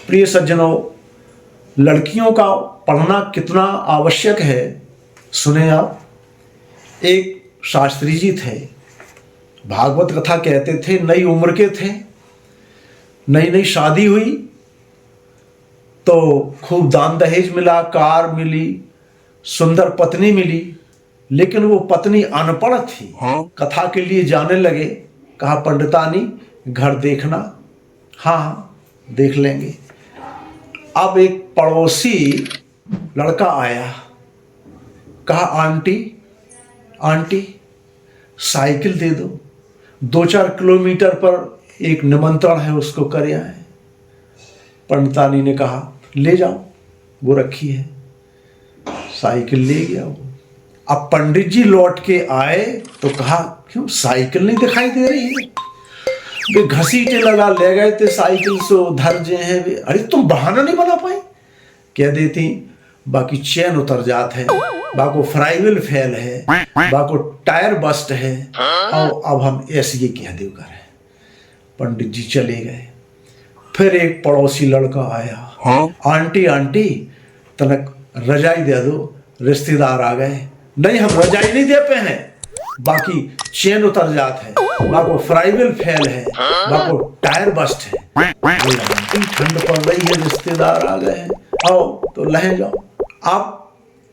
प्रिय सज्जनों, लड़कियों का पढ़ना कितना आवश्यक है सुने आप। एक शास्त्री जी थे, भागवत कथा कहते थे। नई उम्र के थे, नई नई शादी हुई तो खूब दान दहेज मिला, कार मिली, सुंदर पत्नी मिली, लेकिन वो पत्नी अनपढ़ थी। कथा के लिए जाने लगे, कहा पंडितानी घर देखना। हाँ देख लेंगे। अब एक पड़ोसी लड़का आया, कहा आंटी आंटी साइकिल दे दो, 2-4 किलोमीटर पर एक निमंत्रण है, उसको कर आए। पंडितानी ने कहा ले जाओ, वो रखी है। साइकिल ले गया वो। अब पंडित जी लौट के आए तो कहा क्यों साइकिल नहीं दिखाई दे रही है? वे घसीटे लगा ले गए थे साइकिल से उधर जे हैं वे। अरे तुम बहाना नहीं बना पाए? कह देती बाकी चैन उतर जात है, बाको फ्राइविल फेल है, बाको टायर बस्ट है, और अब हम ऐसे कह दे कर। पंडित जी चले गए। फिर एक पड़ोसी लड़का आया, आंटी आंटी तनक रजाई दे दो, रिश्तेदार आ गए। नहीं हम रजाई नहीं दे पे हैं, बाकी चेन उतर जात है, बाको फ्राइविल फेल है, बाको टायर बस्ट है। ठंड पड़ रही है, रिश्तेदार आ गए हैं, आओ तो लहे जाओ। आप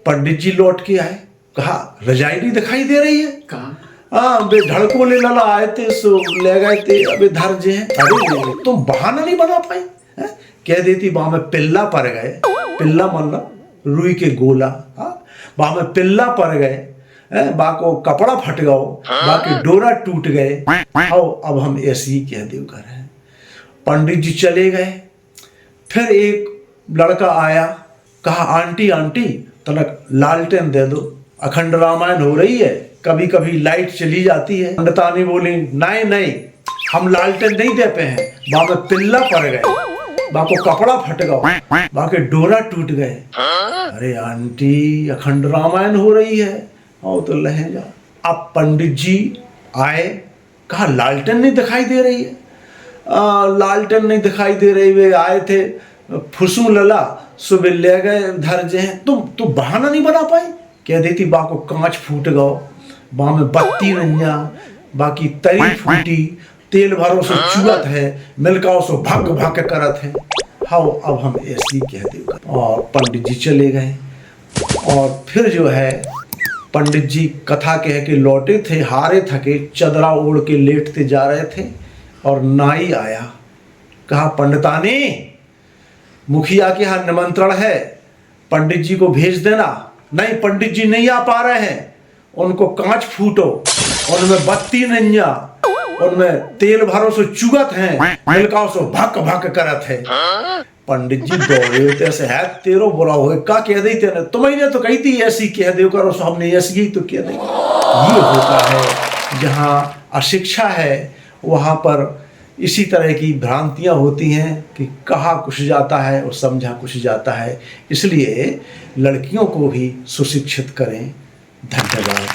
पंडित जी लौट के आए, कहा रजाई नहीं दिखाई दे रही है? कहा हाँ बे धड़को ले लला आए थे, सो ले गए थे, अबे धर जे हैं। अरे तुम बहाना नहीं बना पाए? कह देती वहां में पिल्ला पड़ गए, पिल्ला मतलब रुई के गोला, वहां में पिल्ला पड़ गए, बाको कपड़ा फट गओ, बाकी डोरा टूट गए, आओ अब हम ऐसे ही कह देव कर हैं। पंडित जी चले गए। फिर एक लड़का आया, कहा आंटी आंटी तनक लालटेन दे दो, अखंड रामायण हो रही है, कभी कभी लाइट चली जाती है। पंडितानी बोली नहीं नहीं हम लालटेन नहीं दे पे हैं, वहां में पिल्ला पड़ गए, बाको कपड़ा फट गया, बाकी डोरा टूट गए। अरे आंटी अखंड रामायण हो रही है, आओ तो लहे जा। अब पंडित जी आए, कहा लालटेन नहीं दिखाई दे रही है? लालटेन नहीं दिखाई दे रही, वे आए थे फुसू लला, सुबह ले गए धर जे हैं। तुम बहाना नहीं बना पाए? कह देती बाको कांच फूट गओ, वहां में बत्ती नैया, बाकी तरी फूटी, तेल भरो सो चुअत है, मिलकाओ सो भग भग करत है। हाँ अब हम ऐसी कह दे। और पंडित जी चले गए। और फिर जो है पंडित जी कथा कह के लौटे थे, हारे थके, चदरा ओढ़ के लेटते जा रहे थे, और नाई आया, कहा पंडितानी मुखिया के यहाँ निमंत्रण है, पंडित जी को भेज देना। नहीं पंडित जी नहीं आ पा रहे हैं, उनको कांच फूटो, उनमें बत्ती नैया, उनमें तेल भरो सो चुगत है, मिलकाओ सो भक भक करत है। पंडित जी दौड़े तैसे है तेरो बुरा हो का कह दी तेने, तुम्हें तो कही थी ऐसी कह दे करो, सो हमने ऐसी ही तो कह दी। ये होता है जहाँ अशिक्षा है, वहाँ पर इसी तरह की भ्रांतियां होती हैं कि कहा कुछ जाता है और समझा कुछ जाता है। इसलिए लड़कियों को भी सुशिक्षित करें। धन्यवाद।